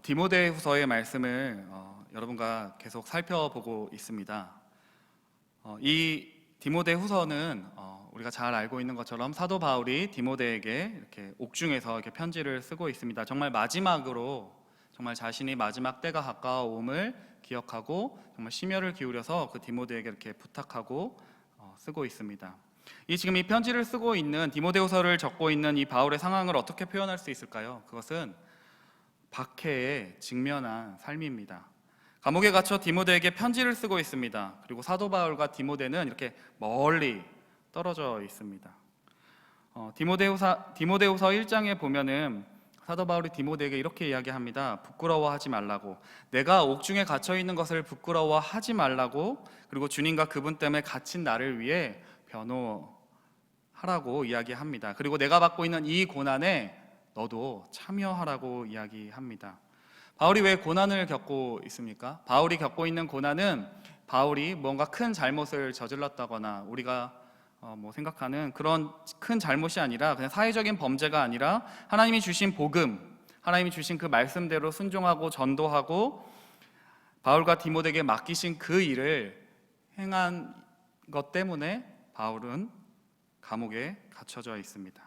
디모데후서의 말씀을 여러분과 계속 살펴보고 있습니다. 이 디모데후서는 우리가 잘 알고 있는 것처럼 사도 바울이 디모데에게 이렇게 옥중에서 이렇게 편지를 쓰고 있습니다. 정말 마지막으로 정말 자신이 마지막 때가 가까워옴을 기억하고 정말 심혈을 기울여서 그 디모데에게 이렇게 부탁하고 쓰고 있습니다. 지금 이 편지를 쓰고 있는 디모데후서를 적고 있는 이 바울의 상황을 어떻게 표현할 수 있을까요? 그것은 박해에 직면한 삶입니다. 감옥에 갇혀 디모데에게 편지를 쓰고 있습니다. 그리고 사도 바울과 디모데는 이렇게 멀리 떨어져 있습니다. 디모데후서 1장에 보면은 사도 바울이 디모데에게 이렇게 이야기합니다. 부끄러워하지 말라고, 내가 옥중에 갇혀 있는 것을 부끄러워하지 말라고, 그리고 주님과 그분 때문에 갇힌 나를 위해 변호하라고 이야기합니다. 그리고 내가 받고 있는 이 고난에 너도 참여하라고 이야기합니다. 바울이 왜 고난을 겪고 있습니까? 바울이 겪고 있는 고난은 바울이 뭔가 큰 잘못을 저질렀다거나 우리가 생각하는 그런 큰 잘못이 아니라 그냥 사회적인 범죄가 아니라 하나님이 주신 복음, 하나님이 주신 그 말씀대로 순종하고 전도하고 바울과 디모데에게 맡기신 그 일을 행한 것 때문에 바울은 감옥에 갇혀져 있습니다.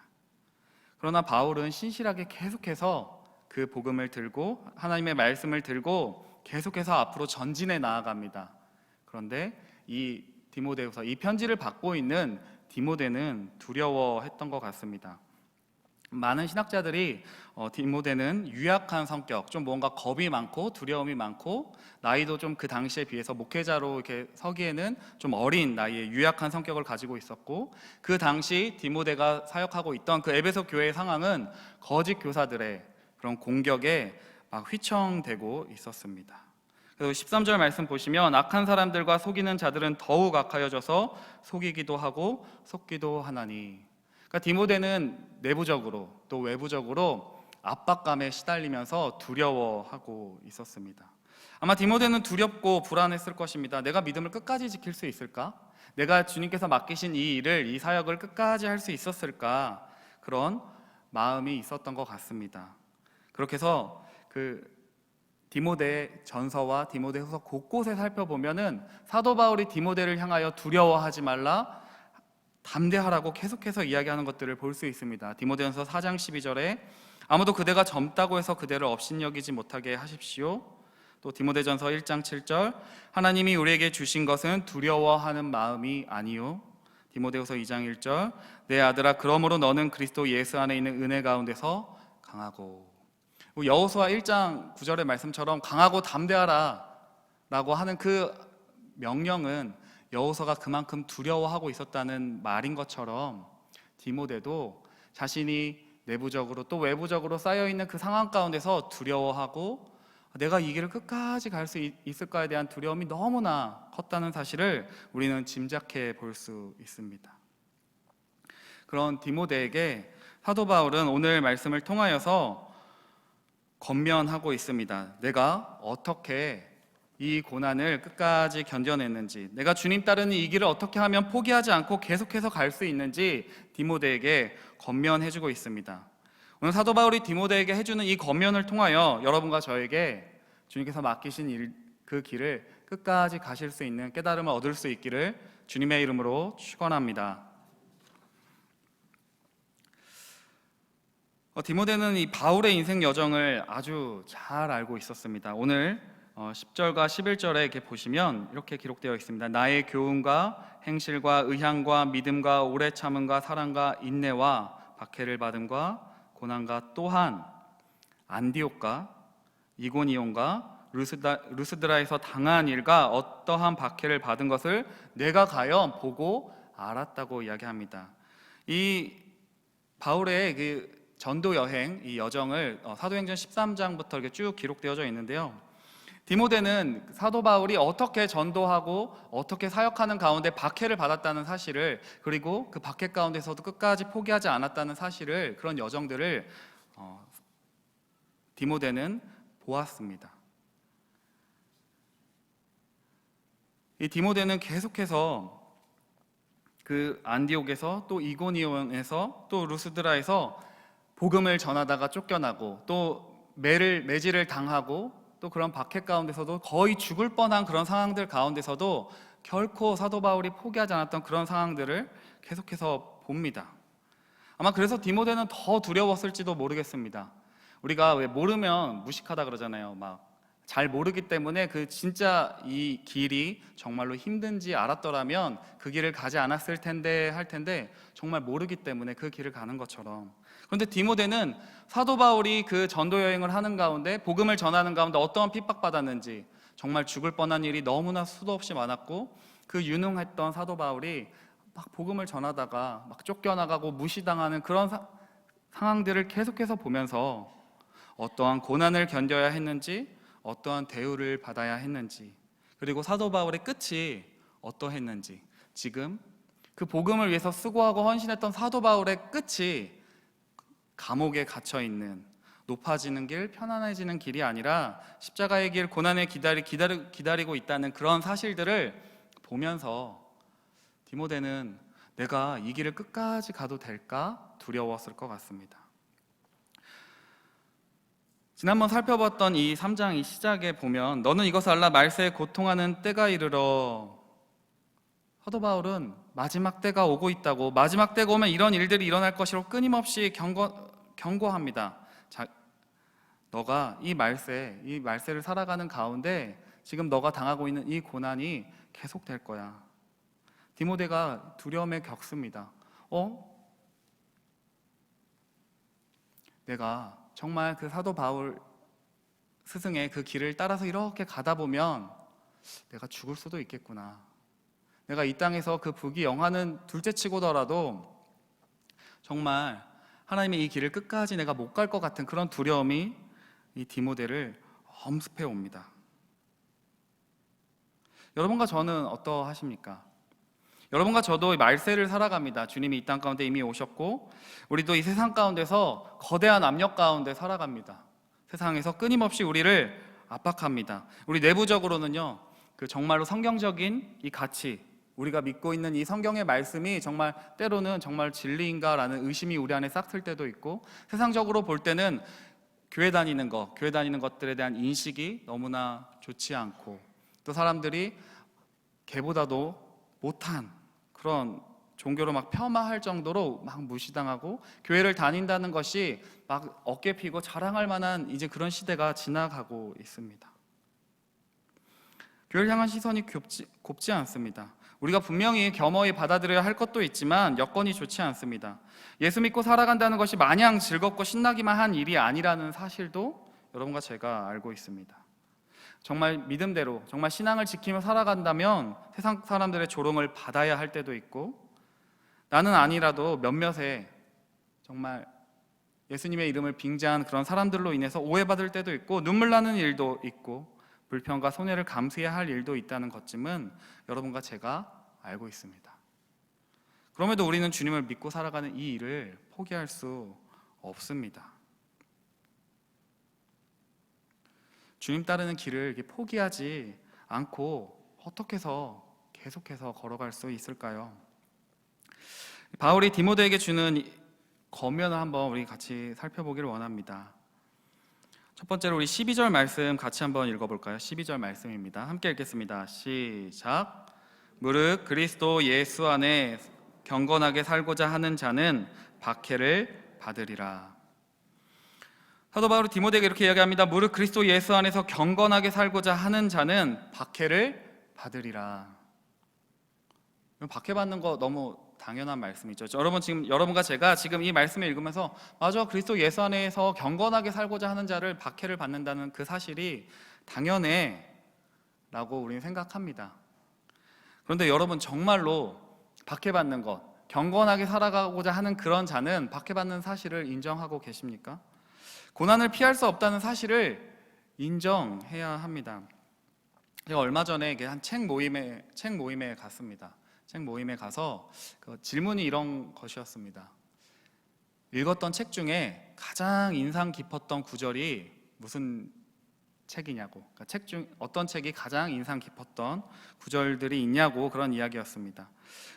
그러나 바울은 신실하게 계속해서 그 복음을 들고 하나님의 말씀을 들고 계속해서 앞으로 전진해 나아갑니다. 그런데 이 디모데후서, 이 편지를 받고 있는 디모데는 두려워했던 것 같습니다. 많은 신학자들이 디모데는 유약한 성격, 좀 뭔가 겁이 많고 두려움이 많고 나이도 좀 그 당시에 비해서 목회자로 이렇게 서기에는 좀 어린 나이에 유약한 성격을 가지고 있었고, 그 당시 디모데가 사역하고 있던 그 에베소 교회의 상황은 거짓 교사들의 그런 공격에 막 휘청대고 있었습니다. 그리고 13절 말씀 보시면 악한 사람들과 속이는 자들은 더욱 악하여져서 속이기도 하고 속기도 하나니, 그러니까 디모데는 내부적으로 또 외부적으로 압박감에 시달리면서 두려워하고 있었습니다. 아마 디모데는 두렵고 불안했을 것입니다. 내가 믿음을 끝까지 지킬 수 있을까? 내가 주님께서 맡기신 이 일을, 이 사역을 끝까지 할 수 있었을까? 그런 마음이 있었던 것 같습니다. 그렇게 해서 그 디모데 전서와 디모데후서 곳곳에 살펴보면은 사도 바울이 디모데를 향하여 두려워하지 말라, 담대하라고 계속해서 이야기하는 것들을 볼 수 있습니다. 디모데전서 4장 12절에 아무도 그대가 젊다고 해서 그대를 업신여기지 못하게 하십시오. 또 디모데전서 1장 7절 하나님이 우리에게 주신 것은 두려워하는 마음이 아니요. 디모데후서 2장 1절 내 아들아 그러므로 너는 그리스도 예수 안에 있는 은혜 가운데서 강하고. 여호수아 1장 9절의 말씀처럼 강하고 담대하라 라고 하는 그 명령은 여호수아가 그만큼 두려워하고 있었다는 말인 것처럼 디모데도 자신이 내부적으로 또 외부적으로 쌓여있는 그 상황 가운데서 두려워하고 내가 이 길을 끝까지 갈 수 있을까에 대한 두려움이 너무나 컸다는 사실을 우리는 짐작해 볼 수 있습니다. 그런 디모데에게 사도 바울은 오늘 말씀을 통하여서 권면하고 있습니다. 내가 어떻게 이 고난을 끝까지 견뎌냈는지, 내가 주님 따르는 이 길을 어떻게 하면 포기하지 않고 계속해서 갈 수 있는지 디모데에게 권면해주고 있습니다. 오늘 사도 바울이 디모데에게 해주는 이 권면을 통하여 여러분과 저에게 주님께서 맡기신 그 길을 끝까지 가실 수 있는 깨달음을 얻을 수 있기를 주님의 이름으로 축원합니다. 디모데는 이 바울의 인생 여정을 아주 잘 알고 있었습니다. 오늘 10절과 11절에 이렇게 보시면 이렇게 기록되어 있습니다. 나의 교훈과 행실과 의향과 믿음과 오래 참음과 사랑과 인내와 박해를 받음과 고난과 또한 안디옥과 이고니온과 루스드라에서 당한 일과 어떠한 박해를 받은 것을 내가 가연 보고 알았다고 이야기합니다. 이 바울의 그 전도 여행, 이 여정을 사도행전 13장부터 이렇게 쭉 기록되어져 있는데요. 디모데는 사도 바울이 어떻게 전도하고 어떻게 사역하는 가운데 박해를 받았다는 사실을, 그리고 그 박해 가운데서도 끝까지 포기하지 않았다는 사실을, 그런 여정들을 디모데는 보았습니다. 이 디모데는 계속해서 그 안디옥에서 또 이고니온에서 또 루스드라에서 복음을 전하다가 쫓겨나고 또 매질을 당하고 또 그런 박해 가운데서도 거의 죽을 뻔한 그런 상황들 가운데서도 결코 사도 바울이 포기하지 않았던 그런 상황들을 계속해서 봅니다. 아마 그래서 디모데는 더 두려웠을지도 모르겠습니다. 우리가 왜 모르면 무식하다 그러잖아요. 막 잘 모르기 때문에 그 진짜 이 길이 정말로 힘든지 알았더라면 그 길을 가지 않았을 텐데 할 텐데 정말 모르기 때문에 그 길을 가는 것처럼. 그런데 디모데는 사도 바울이 그 전도 여행을 하는 가운데 복음을 전하는 가운데 어떠한 핍박받았는지, 정말 죽을 뻔한 일이 너무나 수도 없이 많았고 그 유능했던 사도 바울이 막 복음을 전하다가 막 쫓겨나가고 무시당하는 그런 상황들을 계속해서 보면서 어떠한 고난을 견뎌야 했는지, 어떠한 대우를 받아야 했는지, 그리고 사도 바울의 끝이 어떠했는지, 지금 그 복음을 위해서 수고하고 헌신했던 사도 바울의 끝이 감옥에 갇혀 있는, 높아지는 길, 편안해지는 길이 아니라 십자가의 길, 고난의 기다리고 있다는 그런 사실들을 보면서 디모데는 내가 이 길을 끝까지 가도 될까 두려웠을 것 같습니다. 지난번 살펴봤던 이 3장 이 시작에 보면 너는 이것을 알라 말세에 고통하는 때가 이르러, 사도 바울은 마지막 때가 오고 있다고, 마지막 때가 오면 이런 일들이 일어날 것이라고 끊임없이 경고합니다. 자, 너가 이 말세를 살아가는 가운데 지금 너가 당하고 있는 이 고난이 계속될 거야. 디모데가 두려움에 겪습니다. 내가 정말 그 사도 바울 스승의 그 길을 따라서 이렇게 가다 보면 내가 죽을 수도 있겠구나. 내가 이 땅에서 그 부귀영화는 둘째치고더라도 정말 하나님의 이 길을 끝까지 내가 못 갈 것 같은 그런 두려움이 이 디모데를 엄습해 옵니다. 여러분과 저는 어떠하십니까? 여러분과 저도 말세를 살아갑니다. 주님이 이 땅 가운데 이미 오셨고 우리도 이 세상 가운데서 거대한 압력 가운데 살아갑니다. 세상에서 끊임없이 우리를 압박합니다. 우리 내부적으로는요, 그 정말로 성경적인 이 가치, 우리가 믿고 있는 이 성경의 말씀이 정말 때로는 정말 진리인가라는 의심이 우리 안에 싹 틀 때도 있고, 세상적으로 볼 때는 교회 다니는 것들에 대한 인식이 너무나 좋지 않고, 또 사람들이 걔보다도 못한 그런 종교로 막 폄하할 정도로 막 무시당하고, 교회를 다닌다는 것이 막 어깨 피고 자랑할 만한 이제 그런 시대가 지나가고 있습니다. 교회를 향한 시선이 곱지 않습니다. 우리가 분명히 겸허히 받아들여야 할 것도 있지만 여건이 좋지 않습니다. 예수 믿고 살아간다는 것이 마냥 즐겁고 신나기만 한 일이 아니라는 사실도 여러분과 제가 알고 있습니다. 정말 믿음대로, 정말 신앙을 지키며 살아간다면 세상 사람들의 조롱을 받아야 할 때도 있고, 나는 아니라도 몇몇의 정말 예수님의 이름을 빙자한 그런 사람들로 인해서 오해받을 때도 있고, 눈물 나는 일도 있고, 불평과 손해를 감수해야 할 일도 있다는 것쯤은 여러분과 제가 알고 있습니다. 그럼에도 우리는 주님을 믿고 살아가는 이 일을 포기할 수 없습니다. 주님 따르는 길을 이렇게 포기하지 않고 어떻게 해서 계속해서 걸어갈 수 있을까요? 바울이 디모데에게 주는 권면을 한번 우리 같이 살펴보기를 원합니다. 첫 번째로 우리 12절 말씀 같이 한번 읽어볼까요? 12절 말씀입니다. 함께 읽겠습니다. 시작. 무릇 그리스도 예수 안에 경건하게 살고자 하는 자는 박해를 받으리라. 사도 바울이 디모데에게 이렇게 이야기합니다. 무릇 그리스도 예수 안에서 경건하게 살고자 하는 자는 박해를 받으리라. 박해받는 거 너무 당연한 말씀이죠. 여러분과 제가 지금 이 말씀을 읽으면서 맞아, 그리스도 예수 안에서 경건하게 살고자 하는 자를 박해를 받는다는 그 사실이 당연해 라고 우리는 생각합니다. 그런데 여러분, 정말로 박해받는 것, 경건하게 살아가고자 하는 그런 자는 박해받는 사실을 인정하고 계십니까? 고난을 피할 수 없다는 사실을 인정해야 합니다. 제가 얼마 전에 한 책 모임에 갔습니다. 책 모임에 가서 그 질문이 이런 것이었습니다. 읽었던 책 중에 가장 인상 깊었던 구절이 무슨 책이냐고, 그러니까 책 중 어떤 책이 가장 인상 깊었던 구절들이 있냐고, 그런 이야기였습니다.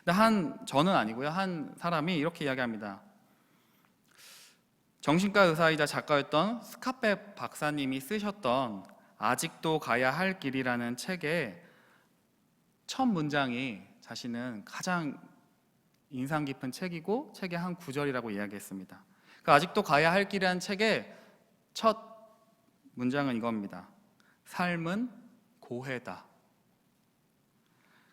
근데 저는 아니고요, 한 사람이 이렇게 이야기합니다. 정신과 의사이자 작가였던 스카페 박사님이 쓰셨던 아직도 가야 할 길이라는 책의 첫 문장이 자신은 가장 인상 깊은 책이고 책의 한 구절이라고 이야기했습니다. 그 아직도 가야 할 길이라는 책의 첫 문장은 이겁니다. 삶은 고해다.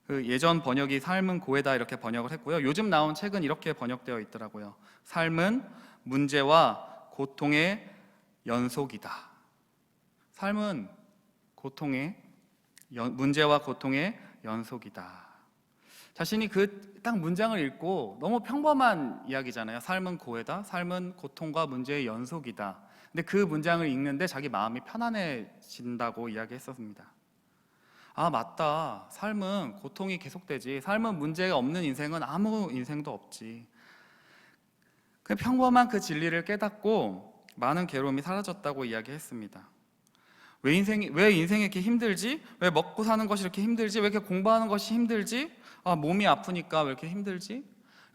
그 예전 번역이 삶은 고해다 이렇게 번역을 했고요. 요즘 나온 책은 이렇게 번역되어 있더라고요. 삶은 문제와 고통의 연속이다. 삶은 문제와 고통의 연속이다. 자신이 그 딱 문장을 읽고 너무 평범한 이야기잖아요. 삶은 고해다. 삶은 고통과 문제의 연속이다. 근데 그 문장을 읽는데 자기 마음이 편안해진다고 이야기했었습니다. 아, 맞다. 삶은 고통이 계속되지. 삶은 문제가 없는 인생은 아무 인생도 없지. 그 평범한 그 진리를 깨닫고 많은 괴로움이 사라졌다고 이야기했습니다. 왜 인생이 이렇게 힘들지? 왜 먹고 사는 것이 이렇게 힘들지? 왜 이렇게 공부하는 것이 힘들지? 아, 몸이 아프니까 왜 이렇게 힘들지?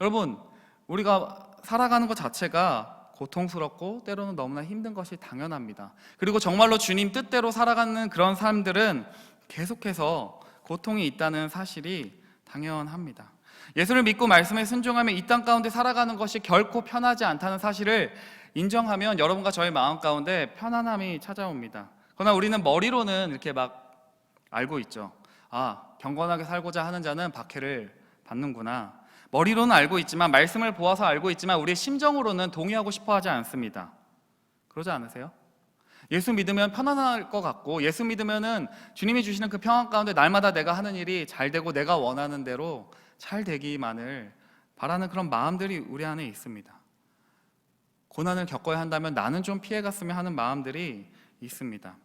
여러분, 우리가 살아가는 것 자체가 고통스럽고 때로는 너무나 힘든 것이 당연합니다. 그리고 정말로 주님 뜻대로 살아가는 그런 사람들은 계속해서 고통이 있다는 사실이 당연합니다. 예수를 믿고 말씀에 순종하며 이 땅 가운데 살아가는 것이 결코 편하지 않다는 사실을 인정하면 여러분과 저의 마음 가운데 편안함이 찾아옵니다. 그러나 우리는 머리로는 이렇게 막 알고 있죠. 아, 경건하게 살고자 하는 자는 박해를 받는구나. 머리로는 알고 있지만, 말씀을 보아서 알고 있지만 우리의 심정으로는 동의하고 싶어 하지 않습니다. 그러지 않으세요? 예수 믿으면 편안할 것 같고, 예수 믿으면은 주님이 주시는 그 평안 가운데 날마다 내가 하는 일이 잘 되고 내가 원하는 대로 잘 되기만을 바라는 그런 마음들이 우리 안에 있습니다. 고난을 겪어야 한다면 나는 좀 피해갔으면 하는 마음들이 있습니다.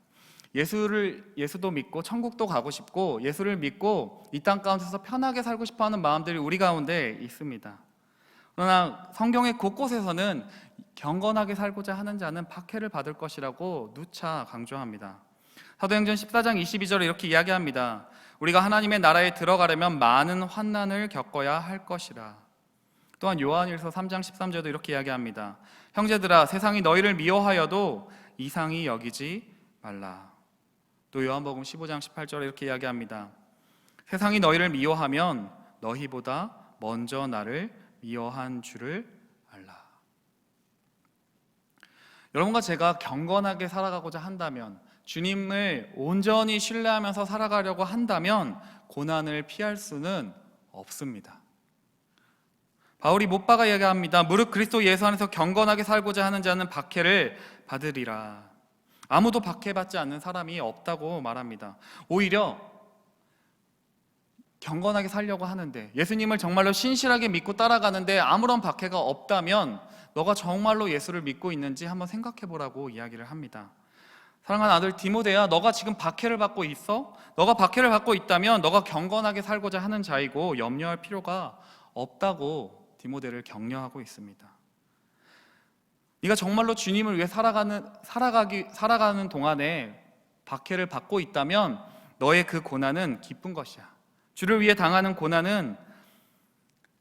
예수도 믿고 천국도 가고 싶고, 예수를 믿고 이 땅 가운데서 편하게 살고 싶어 하는 마음들이 우리 가운데 있습니다. 그러나 성경의 곳곳에서는 경건하게 살고자 하는 자는 박해를 받을 것이라고 누차 강조합니다. 사도행전 14장 22절에 이렇게 이야기합니다. 우리가 하나님의 나라에 들어가려면 많은 환난을 겪어야 할 것이라. 또한 요한일서 3장 13절도 이렇게 이야기합니다. 형제들아, 세상이 너희를 미워하여도 이상히 여기지 말라. 또 요한복음 15장 18절에 이렇게 이야기합니다. 세상이 너희를 미워하면 너희보다 먼저 나를 미워한 줄을 알라. 여러분과 제가 경건하게 살아가고자 한다면, 주님을 온전히 신뢰하면서 살아가려고 한다면 고난을 피할 수는 없습니다. 바울이 못 박아 이야기합니다. 무릇 그리스도 예수 안에서 경건하게 살고자 하는 자는 박해를 받으리라. 아무도 박해받지 않는 사람이 없다고 말합니다. 오히려 경건하게 살려고 하는데, 예수님을 정말로 신실하게 믿고 따라가는데 아무런 박해가 없다면 너가 정말로 예수를 믿고 있는지 한번 생각해 보라고 이야기를 합니다. 사랑하는 아들 디모데야, 너가 지금 박해를 받고 있어? 너가 박해를 받고 있다면 너가 경건하게 살고자 하는 자이고 염려할 필요가 없다고 디모데를 격려하고 있습니다. 네가 정말로 주님을 위해 살아가는 동안에 박해를 받고 있다면 너의 그 고난은 기쁜 것이야. 주를 위해 당하는 고난은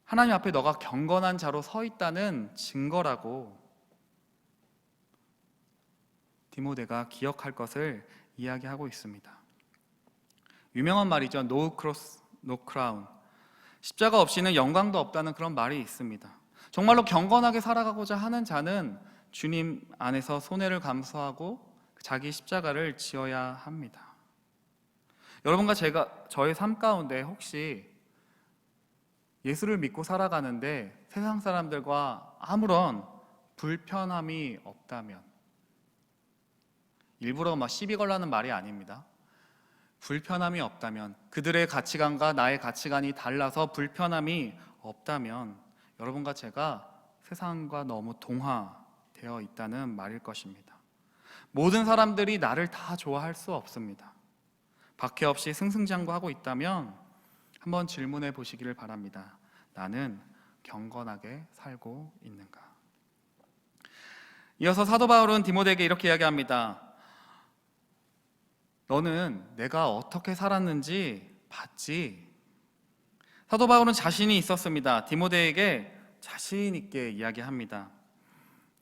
하나님 앞에 너가 경건한 자로 서 있다는 증거라고 디모데가 기억할 것을 이야기하고 있습니다. 유명한 말이죠. No cross, no crown. 십자가 없이는 영광도 없다는 그런 말이 있습니다. 정말로 경건하게 살아가고자 하는 자는 주님 안에서 손해를 감수하고 자기 십자가를 지어야 합니다. 여러분과 저의 삶 가운데 혹시 예수를 믿고 살아가는데 세상 사람들과 아무런 불편함이 없다면, 일부러 막 시비 걸라는 말이 아닙니다. 불편함이 없다면, 그들의 가치관과 나의 가치관이 달라서 불편함이 없다면 여러분과 제가 세상과 너무 동화되어 있다는 말일 것입니다. 모든 사람들이 나를 다 좋아할 수 없습니다. 박해 없이 승승장구하고 있다면 한번 질문해 보시기를 바랍니다. 나는 경건하게 살고 있는가? 이어서 사도 바울은 디모데에게 이렇게 이야기합니다. 너는 내가 어떻게 살았는지 봤지? 사도 바울은 자신이 있었습니다. 디모데에게 자신 있게 이야기합니다.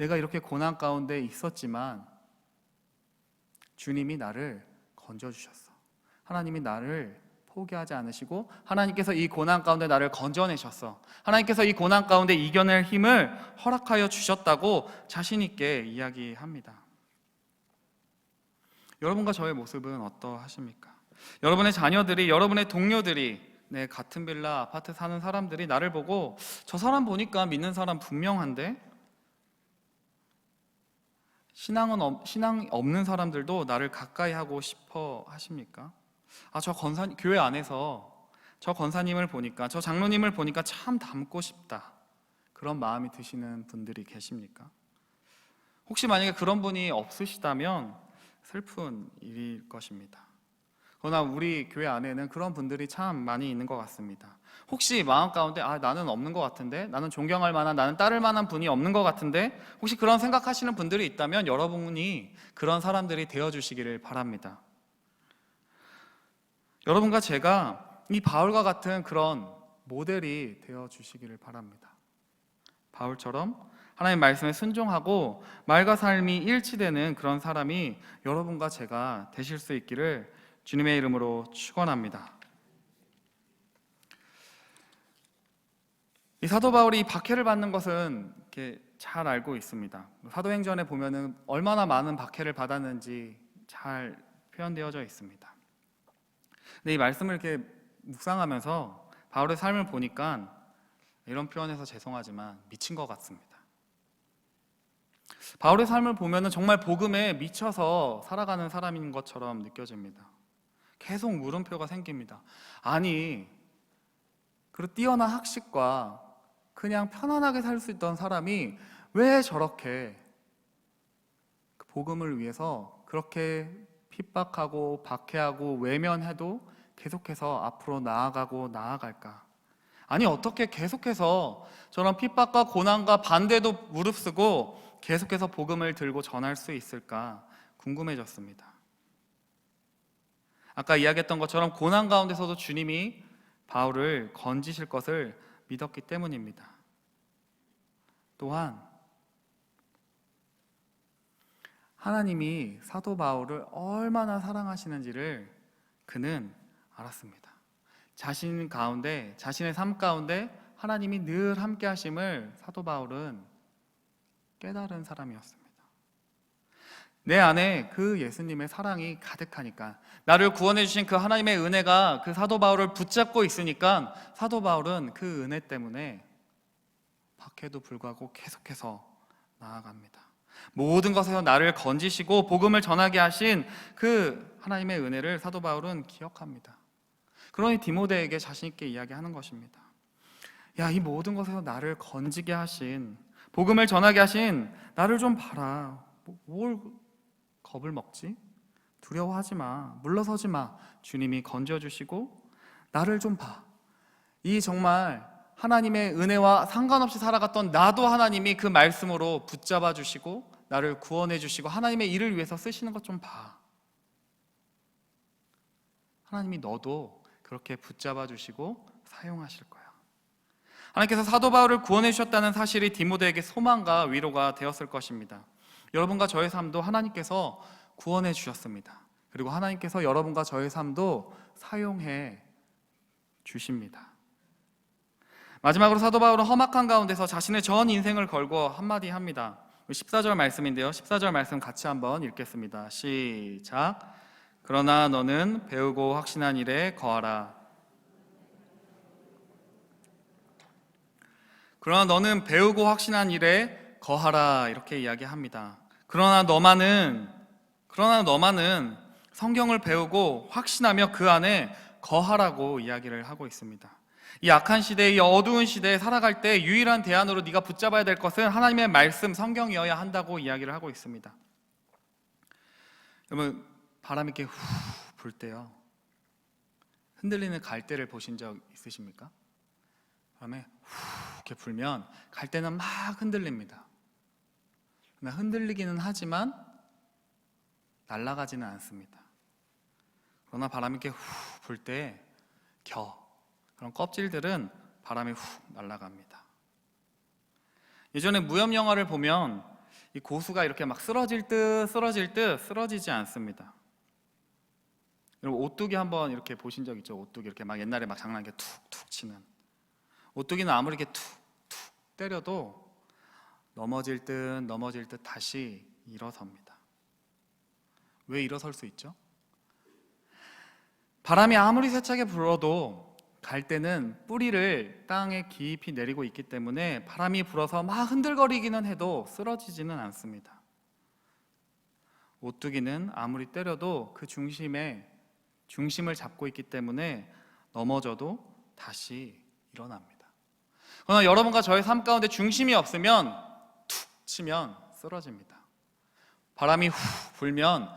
내가 이렇게 고난 가운데 있었지만 주님이 나를 건져주셨어. 하나님이 나를 포기하지 않으시고 하나님께서 이 고난 가운데 나를 건져내셨어. 하나님께서 이 고난 가운데 이겨낼 힘을 허락하여 주셨다고 자신 있게 이야기합니다. 여러분과 저의 모습은 어떠하십니까? 여러분의 자녀들이, 여러분의 동료들이, 내 같은 빌라 아파트 사는 사람들이 나를 보고 저 사람 보니까 믿는 사람 분명한데, 신앙 없는 사람들도 나를 가까이 하고 싶어 하십니까? 저 교회 안에서 저 권사님을 보니까, 저 장로님을 보니까 참 닮고 싶다, 그런 마음이 드시는 분들이 계십니까? 혹시 만약에 그런 분이 없으시다면 슬픈 일일 것입니다. 그러나 우리 교회 안에는 그런 분들이 참 많이 있는 것 같습니다. 혹시 마음 가운데 나는 없는 것 같은데, 나는 존경할 만한, 나는 따를 만한 분이 없는 것 같은데, 혹시 그런 생각하시는 분들이 있다면 여러분이 그런 사람들이 되어주시기를 바랍니다. 여러분과 제가 이 바울과 같은 그런 모델이 되어주시기를 바랍니다. 바울처럼 하나님 말씀에 순종하고 말과 삶이 일치되는 그런 사람이 여러분과 제가 되실 수 있기를 주님의 이름으로 축원합니다. 이 사도 바울이 박해를 받는 것은 이렇게 잘 알고 있습니다. 사도행전에 보면은 얼마나 많은 박해를 받았는지 잘 표현되어져 있습니다. 근데 이 말씀을 이렇게 묵상하면서 바울의 삶을 보니까 이런 표현에서 죄송하지만 미친 것 같습니다. 바울의 삶을 보면은 정말 복음에 미쳐서 살아가는 사람인 것처럼 느껴집니다. 계속 물음표가 생깁니다. 아니, 그리고 뛰어난 학식과 그냥 편안하게 살 수 있던 사람이 왜 저렇게 복음을 위해서 그렇게 핍박하고 박해하고 외면해도 계속해서 앞으로 나아가고 나아갈까? 아니, 어떻게 계속해서 저런 핍박과 고난과 반대도 무릅쓰고 계속해서 복음을 들고 전할 수 있을까 궁금해졌습니다. 아까 이야기했던 것처럼 고난 가운데서도 주님이 바울을 건지실 것을 믿었기 때문입니다. 또한 하나님이 사도 바울을 얼마나 사랑하시는지를 그는 알았습니다. 자신 가운데, 자신의 삶 가운데 하나님이 늘 함께 하심을 사도 바울은 깨달은 사람이었습니다. 내 안에 그 예수님의 사랑이 가득하니까, 나를 구원해 주신 그 하나님의 은혜가 그 사도 바울을 붙잡고 있으니까 사도 바울은 그 은혜 때문에 박해도 불구하고 계속해서 나아갑니다. 모든 것에서 나를 건지시고 복음을 전하게 하신 그 하나님의 은혜를 사도 바울은 기억합니다. 그러니 디모데에게 자신 있게 이야기하는 것입니다. 야, 이 모든 것에서 나를 건지게 하신, 복음을 전하게 하신 나를 좀 봐라. 뭘 겁을 먹지? 두려워하지 마. 물러서지 마. 주님이 건져주시고 나를 좀 봐. 이 정말 하나님의 은혜와 상관없이 살아갔던 나도 하나님이 그 말씀으로 붙잡아 주시고 나를 구원해 주시고 하나님의 일을 위해서 쓰시는 것 좀 봐. 하나님이 너도 그렇게 붙잡아 주시고 사용하실 거야. 하나님께서 사도 바울을 구원해 주셨다는 사실이 디모데에게 소망과 위로가 되었을 것입니다. 여러분과 저의 삶도 하나님께서 구원해 주셨습니다. 그리고 하나님께서 여러분과 저의 삶도 사용해 주십니다. 마지막으로 사도 바울은 험악한 가운데서 자신의 전 인생을 걸고 한마디 합니다. 14절 말씀인데요, 14절 말씀 같이 한번 읽겠습니다. 시작. 그러나 너는 배우고 확신한 일에 거하라. 그러나 너는 배우고 확신한 일에 거하라, 이렇게 이야기합니다. 그러나 너만은 성경을 배우고 확신하며 그 안에 거하라고 이야기를 하고 있습니다. 이 악한 시대, 이 어두운 시대에 살아갈 때 유일한 대안으로 네가 붙잡아야 될 것은 하나님의 말씀, 성경이어야 한다고 이야기를 하고 있습니다. 여러분, 바람이 이렇게 후 불 때요, 흔들리는 갈대를 보신 적 있으십니까? 바람에 후 이렇게 불면 갈대는 막 흔들립니다. 흔들리기는 하지만 날아가지는 않습니다. 그러나 바람이 이렇게 후 불 때 그런 껍질들은 바람에 훅 날아갑니다. 예전에 무협 영화를 보면 이 고수가 이렇게 막 쓰러질 듯 쓰러지지 않습니다. 여러분 오뚜기 한번 이렇게 보신 적 있죠? 오뚜기 이렇게 막 옛날에 막 장난하게 툭툭 치는 오뚜기는 아무리 이렇게 툭툭 때려도 넘어질 듯 다시 일어섭니다. 왜 일어설 수 있죠? 바람이 아무리 세차게 불어도 갈 때는 뿌리를 땅에 깊이 내리고 있기 때문에 바람이 불어서 막 흔들거리기는 해도 쓰러지지는 않습니다. 오뚜기는 아무리 때려도 그 중심을 잡고 있기 때문에 넘어져도 다시 일어납니다. 그러나 여러분과 저의 삶 가운데 중심이 없으면 툭 치면 쓰러집니다. 바람이 후 불면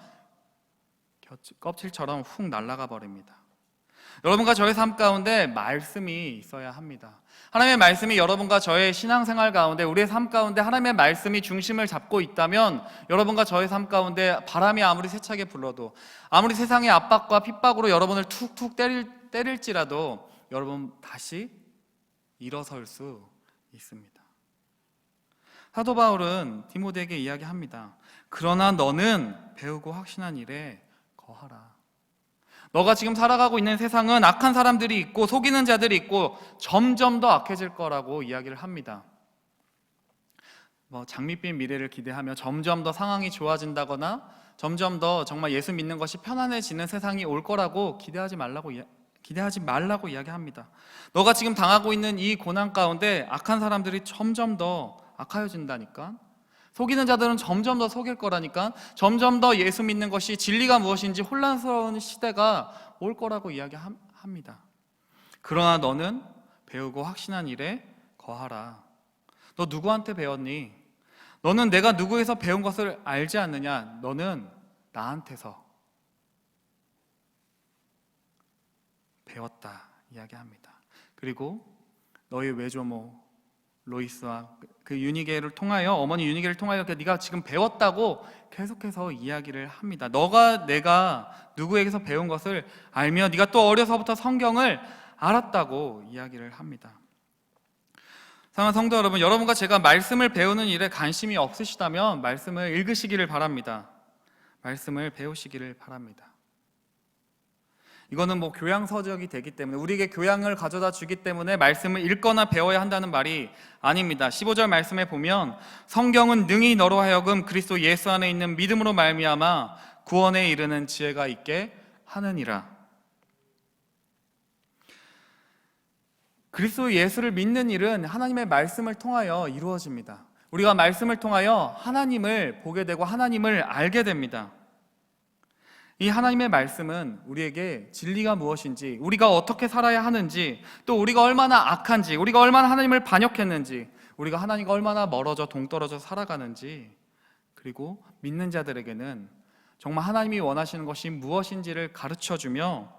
껍질처럼 훅 날아가 버립니다. 여러분과 저의 삶 가운데 말씀이 있어야 합니다. 하나님의 말씀이 여러분과 저의 신앙생활 가운데, 우리의 삶 가운데 하나님의 말씀이 중심을 잡고 있다면 여러분과 저의 삶 가운데 바람이 아무리 세차게 불러도, 아무리 세상의 압박과 핍박으로 여러분을 툭툭 때릴지라도 여러분 다시 일어설 수 있습니다. 사도 바울은 디모데에게 이야기합니다. 그러나 너는 배우고 확신한 일에 거하라. 너가 지금 살아가고 있는 세상은 악한 사람들이 있고 속이는 자들이 있고 점점 더 악해질 거라고 이야기를 합니다. 장밋빛 미래를 기대하며 점점 더 상황이 좋아진다거나 점점 더 정말 예수 믿는 것이 편안해지는 세상이 올 거라고 기대하지 말라고 이야기합니다. 너가 지금 당하고 있는 이 고난 가운데 악한 사람들이 점점 더 악하여진다니까. 속이는 자들은 점점 더 속일 거라니까. 점점 더 예수 믿는 것이 진리가 무엇인지 혼란스러운 시대가 올 거라고 이야기합니다. 그러나 너는 배우고 확신한 일에 거하라. 너 누구한테 배웠니? 너는 내가 누구에서 배운 것을 알지 않느냐? 너는 나한테서 배웠다 이야기합니다. 그리고 너희 외조모 로이스와 그 유니게를 통하여, 어머니 유니게를 통하여 네가 지금 배웠다고 계속해서 이야기를 합니다. 내가 누구에게서 배운 것을 알며 네가 또 어려서부터 성경을 알았다고 이야기를 합니다. 사랑하는 성도 여러분, 여러분과 제가 말씀을 배우는 일에 관심이 없으시다면 말씀을 읽으시기를 바랍니다. 말씀을 배우시기를 바랍니다. 이거는 교양서적이 되기 때문에, 우리에게 교양을 가져다 주기 때문에 말씀을 읽거나 배워야 한다는 말이 아닙니다. 15절 말씀에 보면 성경은 능히 너로 하여금 그리스도 예수 안에 있는 믿음으로 말미암아 구원에 이르는 지혜가 있게 하느니라. 그리스도 예수를 믿는 일은 하나님의 말씀을 통하여 이루어집니다. 우리가 말씀을 통하여 하나님을 보게 되고 하나님을 알게 됩니다. 이 하나님의 말씀은 우리에게 진리가 무엇인지, 우리가 어떻게 살아야 하는지, 또 우리가 얼마나 악한지, 우리가 얼마나 하나님을 반역했는지, 우리가 하나님과 얼마나 멀어져 동떨어져 살아가는지, 그리고 믿는 자들에게는 정말 하나님이 원하시는 것이 무엇인지를 가르쳐주며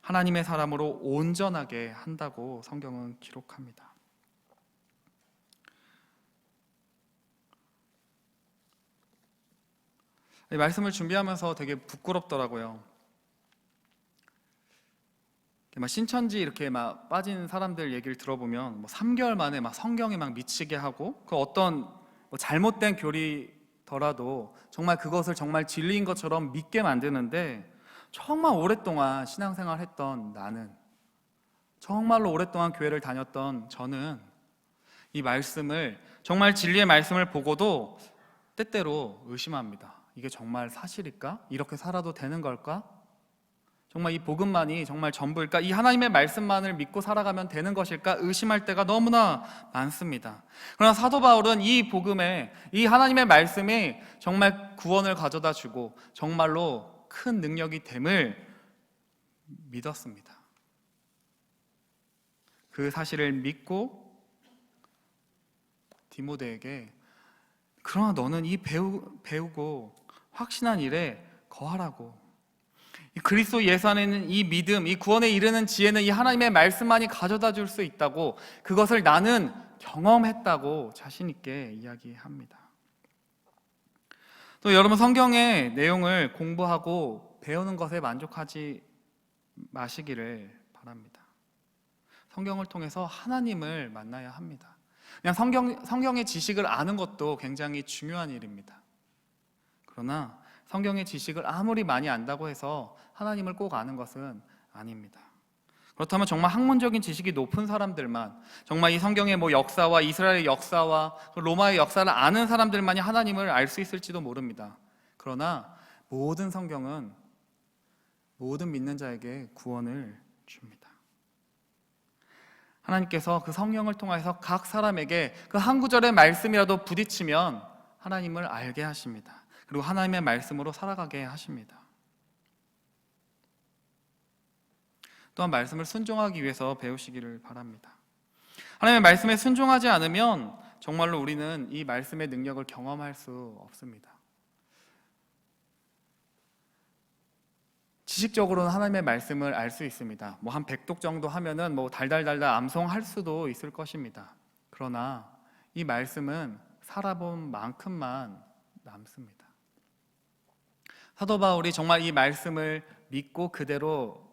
하나님의 사람으로 온전하게 한다고 성경은 기록합니다. 이 말씀을 준비하면서 되게 부끄럽더라고요. 신천지 이렇게 빠진 사람들 얘기를 들어보면 3개월 만에 성경에 미치게 하고, 그 어떤 잘못된 교리더라도 정말 그것을 정말 진리인 것처럼 믿게 만드는데, 정말 오랫동안 신앙생활 했던 나는, 정말로 오랫동안 교회를 다녔던 저는 이 말씀을, 정말 진리의 말씀을 보고도 때때로 의심합니다. 이게 정말 사실일까? 이렇게 살아도 되는 걸까? 정말 이 복음만이 정말 전부일까? 이 하나님의 말씀만을 믿고 살아가면 되는 것일까? 의심할 때가 너무나 많습니다. 그러나 사도 바울은 이 복음에, 이 하나님의 말씀이 정말 구원을 가져다 주고 정말로 큰 능력이 됨을 믿었습니다. 그 사실을 믿고 디모데에게 그러나 너는 이 배우고 확신한 일에 거하라고. 이 그리스도 예수 안에 있는 이 믿음, 이 구원에 이르는 지혜는 이 하나님의 말씀만이 가져다 줄 수 있다고, 그것을 나는 경험했다고 자신 있게 이야기합니다. 또 여러분, 성경의 내용을 공부하고 배우는 것에 만족하지 마시기를 바랍니다. 성경을 통해서 하나님을 만나야 합니다. 그냥 성경의 지식을 아는 것도 굉장히 중요한 일입니다. 그러나 성경의 지식을 아무리 많이 안다고 해서 하나님을 꼭 아는 것은 아닙니다. 그렇다면 정말 학문적인 지식이 높은 사람들만, 정말 이 성경의 역사와 이스라엘의 역사와 로마의 역사를 아는 사람들만이 하나님을 알 수 있을지도 모릅니다. 그러나 모든 성경은 모든 믿는 자에게 구원을 줍니다. 하나님께서 그 성령을 통해서 각 사람에게 그 한 구절의 말씀이라도 부딪히면 하나님을 알게 하십니다. 그리고 하나님의 말씀으로 살아가게 하십니다. 또한 말씀을 순종하기 위해서 배우시기를 바랍니다. 하나님의 말씀에 순종하지 않으면 정말로 우리는 이 말씀의 능력을 경험할 수 없습니다. 지식적으로는 하나님의 말씀을 알 수 있습니다. 한 100독 정도 하면은 달달달달 암송할 수도 있을 것입니다. 그러나 이 말씀은 살아본 만큼만 남습니다. 사도 바울이 정말 이 말씀을 믿고 그대로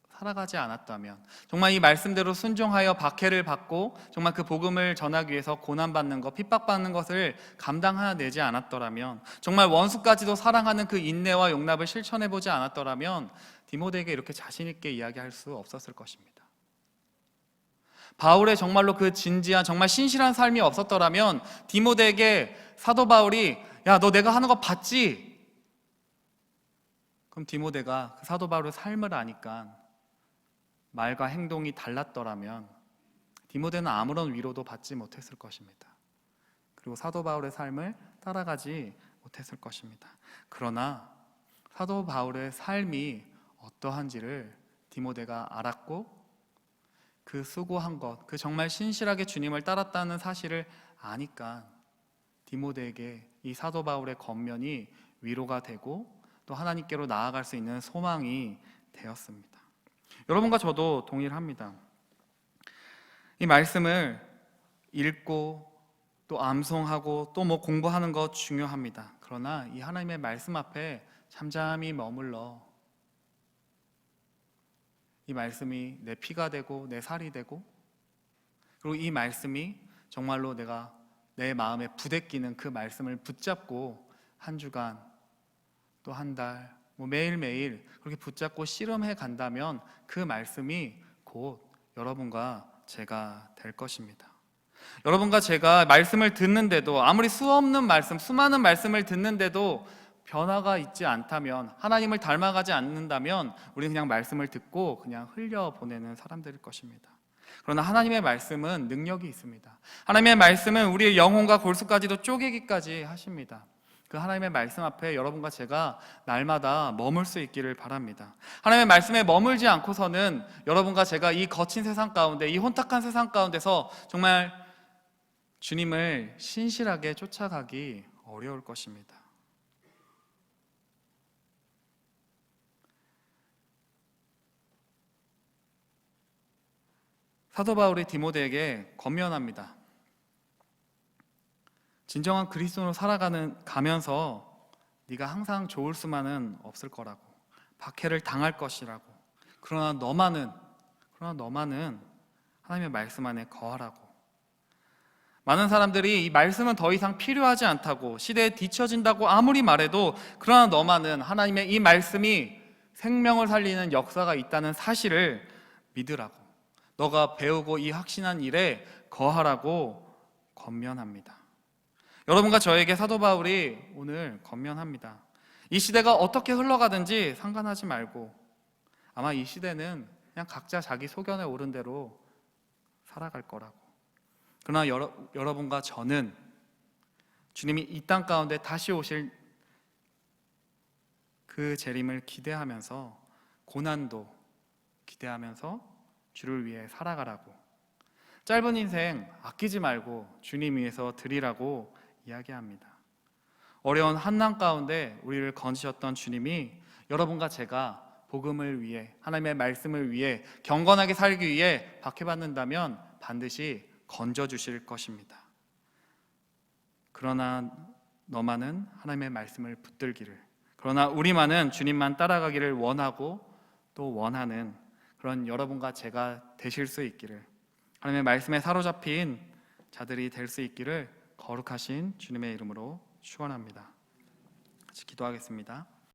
살아가지 않았다면, 정말 이 말씀대로 순종하여 박해를 받고 정말 그 복음을 전하기 위해서 고난받는 것, 핍박받는 것을 감당해내지 않았더라면, 정말 원수까지도 사랑하는 그 인내와 용납을 실천해보지 않았더라면 디모데에게 이렇게 자신 있게 이야기할 수 없었을 것입니다. 바울의 정말로 그 진지한 정말 신실한 삶이 없었더라면 디모데에게 사도 바울이 야, 너 내가 하는 거 봤지? 그럼 디모데가 그 사도 바울의 삶을 아니까 말과 행동이 달랐더라면 디모데는 아무런 위로도 받지 못했을 것입니다. 그리고 사도 바울의 삶을 따라가지 못했을 것입니다. 그러나 사도 바울의 삶이 어떠한지를 디모데가 알았고, 그 수고한 것, 그 정말 신실하게 주님을 따랐다는 사실을 아니까 디모데에게 이 사도 바울의 겉면이 위로가 되고 또 하나님께로 나아갈 수 있는 소망이 되었습니다. 여러분과 저도 동일합니다. 이 말씀을 읽고 또 암송하고 또 공부하는 것 중요합니다. 그러나 이 하나님의 말씀 앞에 잠잠히 머물러 이 말씀이 내 피가 되고 내 살이 되고, 그리고 이 말씀이 정말로 내가 내 마음에 부대끼는 그 말씀을 붙잡고 한 주간 또 한 달 매일매일 그렇게 붙잡고 씨름해 간다면 그 말씀이 곧 여러분과 제가 될 것입니다. 여러분과 제가 말씀을 듣는데도, 아무리 수없는 말씀, 수많은 말씀을 듣는데도 변화가 있지 않다면, 하나님을 닮아가지 않는다면 우리는 그냥 말씀을 듣고 그냥 흘려보내는 사람들일 것입니다. 그러나 하나님의 말씀은 능력이 있습니다. 하나님의 말씀은 우리의 영혼과 골수까지도 쪼개기까지 하십니다. 그 하나님의 말씀 앞에 여러분과 제가 날마다 머물 수 있기를 바랍니다. 하나님의 말씀에 머물지 않고서는 여러분과 제가 이 거친 세상 가운데, 이 혼탁한 세상 가운데서 정말 주님을 신실하게 쫓아가기 어려울 것입니다. 사도 바울이 디모데에게 권면합니다. 진정한 그리스도로 살아가면서 네가 항상 좋을 수만은 없을 거라고, 박해를 당할 것이라고, 그러나 너만은 하나님의 말씀 안에 거하라고. 많은 사람들이 이 말씀은 더 이상 필요하지 않다고, 시대에 뒤처진다고 아무리 말해도, 그러나 너만은 하나님의 이 말씀이 생명을 살리는 역사가 있다는 사실을 믿으라고, 너가 배우고 이 확신한 일에 거하라고 권면합니다. 여러분과 저에게 사도 바울이 오늘 권면합니다. 이 시대가 어떻게 흘러가든지 상관하지 말고, 아마 이 시대는 그냥 각자 자기 소견에 오른 대로 살아갈 거라고. 그러나 여러분과 저는 주님이 이 땅 가운데 다시 오실 그 재림을 기대하면서, 고난도 기대하면서 주를 위해 살아가라고, 짧은 인생 아끼지 말고 주님 위해서 드리라고 이야기합니다. 어려운 한난 가운데 우리를 건지셨던 주님이 여러분과 제가 복음을 위해, 하나님의 말씀을 위해 경건하게 살기 위해 박해받는다면 반드시 건져주실 것입니다. 그러나 너만은 하나님의 말씀을 붙들기를, 그러나 우리만은 주님만 따라가기를 원하고 또 원하는 그런 여러분과 제가 되실 수 있기를, 하나님의 말씀에 사로잡힌 자들이 될 수 있기를 거룩하신 주님의 이름으로 축원합니다. 같이 기도하겠습니다.